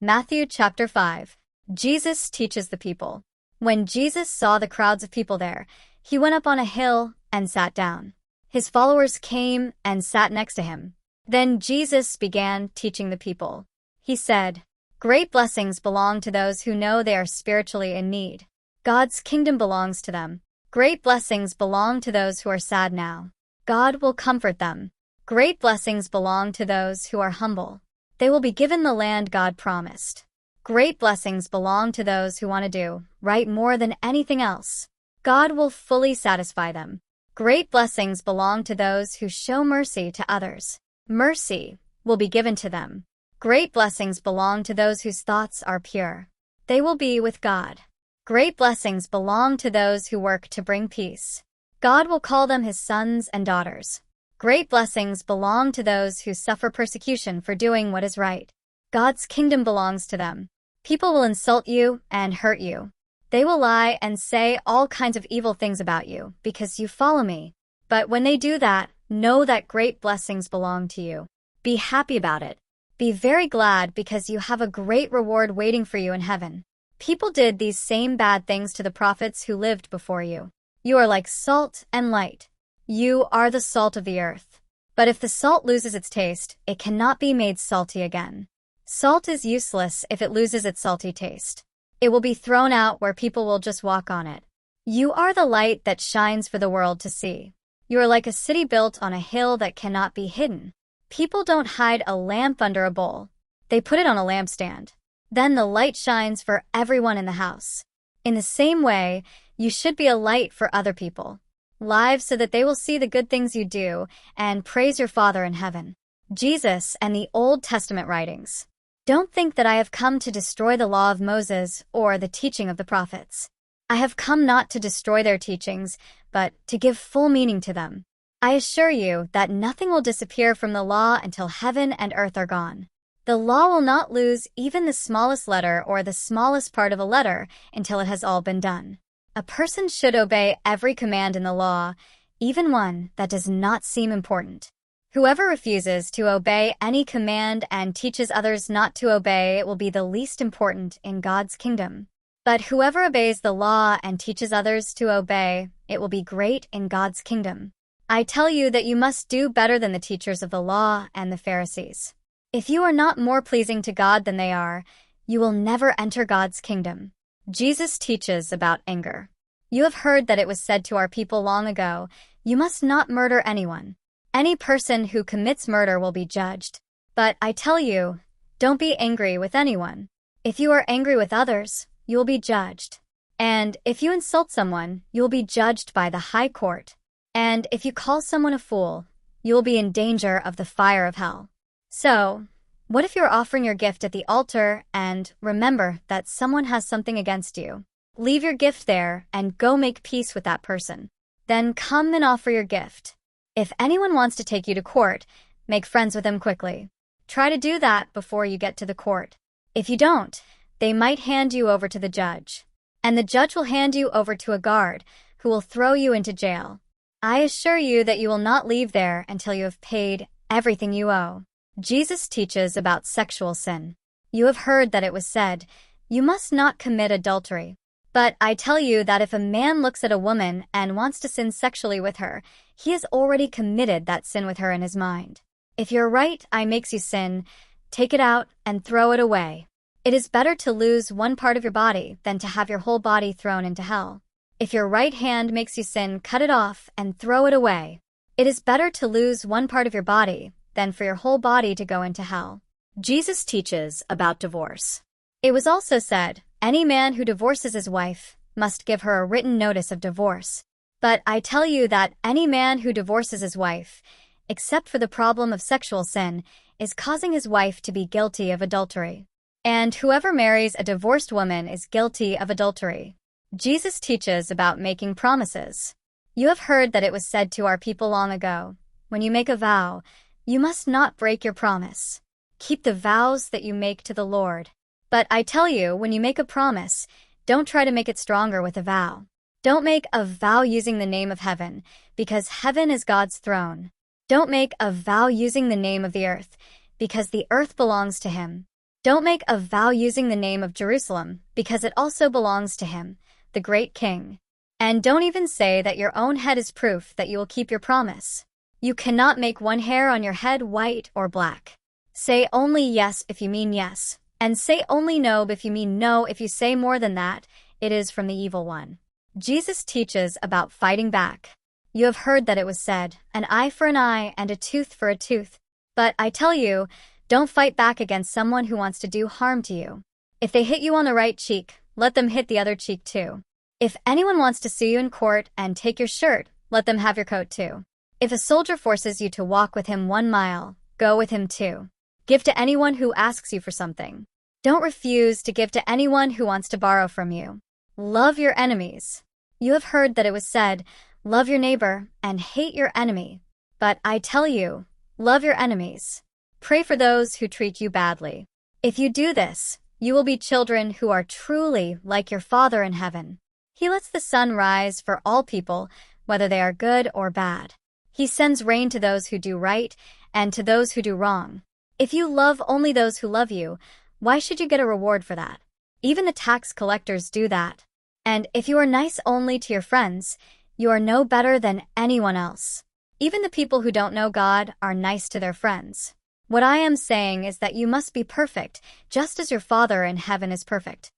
Matthew chapter 5. Jesus teaches the people. When Jesus saw the crowds of people there, he went up on a hill and sat down. His followers came and sat next to him. Then Jesus began teaching the people. He said, "Great blessings belong to those who know they are spiritually in need. God's kingdom belongs to them. Great blessings belong to those who are sad now. God will comfort them. Great blessings belong to those who are humble. They will be given the land God promised. Great blessings belong to those who want to do right more than anything else. God will fully satisfy them. Great blessings belong to those who show mercy to others. Mercy will be given to them. Great blessings belong to those whose thoughts are pure. They will be with God. Great blessings belong to those who work to bring peace. God will call them his sons and daughters. Great blessings belong to those who suffer persecution for doing what is right. God's kingdom belongs to them. People will insult you and hurt you. They will lie and say all kinds of evil things about you because you follow me. But when they do that, know that great blessings belong to you. Be happy about it. Be very glad because you have a great reward waiting for you in heaven. People did these same bad things to the prophets who lived before you. You are like salt and light. You are the salt of the earth. But if the salt loses its taste, it cannot be made salty again. Salt is useless if it loses its salty taste. It will be thrown out where people will just walk on it. You are the light that shines for the world to see. You are like a city built on a hill that cannot be hidden. People don't hide a lamp under a bowl. They put it on a lampstand. Then the light shines for everyone in the house. In the same way, you should be a light for other people. Live so that they will see the good things you do and praise your Father in heaven. Jesus and the Old Testament writings. Don't think that I have come to destroy the law of Moses or the teaching of the prophets. I have come not to destroy their teachings, but to give full meaning to them. I assure you that nothing will disappear from the law until heaven and earth are gone. The law will not lose even the smallest letter or the smallest part of a letter until it has all been done. A person should obey every command in the law, even one that does not seem important. Whoever refuses to obey any command and teaches others not to obey will be the least important in God's kingdom. But whoever obeys the law and teaches others to obey, it will be great in God's kingdom. I tell you that you must do better than the teachers of the law and the Pharisees. If you are not more pleasing to God than they are, you will never enter God's kingdom. Jesus teaches about anger. You have heard that it was said to our people long ago, "You must not murder anyone. Any person who commits murder will be judged." But I tell you, don't be angry with anyone. If you are angry with others, you will be judged. And if you insult someone, you will be judged by the high court. And if you call someone a fool, you will be in danger of the fire of hell. So, what if you're offering your gift at the altar and remember that someone has something against you? Leave your gift there and go make peace with that person. Then come and offer your gift. If anyone wants to take you to court, make friends with them quickly. Try to do that before you get to the court. If you don't, they might hand you over to the judge. And the judge will hand you over to a guard who will throw you into jail. I assure you that you will not leave there until you have paid everything you owe. Jesus teaches about sexual sin. You have heard that it was said, "You must not commit adultery." But I tell you that if a man looks at a woman and wants to sin sexually with her, he has already committed that sin with her in his mind. If your right eye makes you sin, take it out and throw it away. It is better to lose one part of your body than to have your whole body thrown into hell. If your right hand makes you sin, cut it off and throw it away. It is better to lose one part of your body than for your whole body to go into hell. Jesus teaches about divorce. It was also said, "Any man who divorces his wife must give her a written notice of divorce." But I tell you that any man who divorces his wife, except for the problem of sexual sin, is causing his wife to be guilty of adultery. And whoever marries a divorced woman is guilty of adultery. Jesus teaches about making promises. You have heard that it was said to our people long ago, "When you make a vow, you must not break your promise. Keep the vows that you make to the Lord." But I tell you, when you make a promise, don't try to make it stronger with a vow. Don't make a vow using the name of heaven, because heaven is God's throne. Don't make a vow using the name of the earth, because the earth belongs to him. Don't make a vow using the name of Jerusalem, because it also belongs to him, the great king. And don't even say that your own head is proof that you will keep your promise. You cannot make one hair on your head white or black. Say only yes if you mean yes, and say only no if you mean no. If you say more than that, it is from the evil one. Jesus teaches about fighting back. You have heard that it was said, an eye for an eye and a tooth for a tooth. But I tell you, don't fight back against someone who wants to do harm to you. If they hit you on the right cheek, let them hit the other cheek too. If anyone wants to sue you in court and take your shirt, let them have your coat too. If a soldier forces you to walk with him 1 mile, go with him 2. Give to anyone who asks you for something. Don't refuse to give to anyone who wants to borrow from you. Love your enemies. You have heard that it was said, love your neighbor and hate your enemy. But I tell you, love your enemies. Pray for those who treat you badly. If you do this, you will be children who are truly like your Father in heaven. He lets the sun rise for all people, whether they are good or bad. He sends rain to those who do right and to those who do wrong. If you love only those who love you, why should you get a reward for that? Even the tax collectors do that. And if you are nice only to your friends, you are no better than anyone else. Even the people who don't know God are nice to their friends. What I am saying is that you must be perfect, just as your Father in heaven is perfect.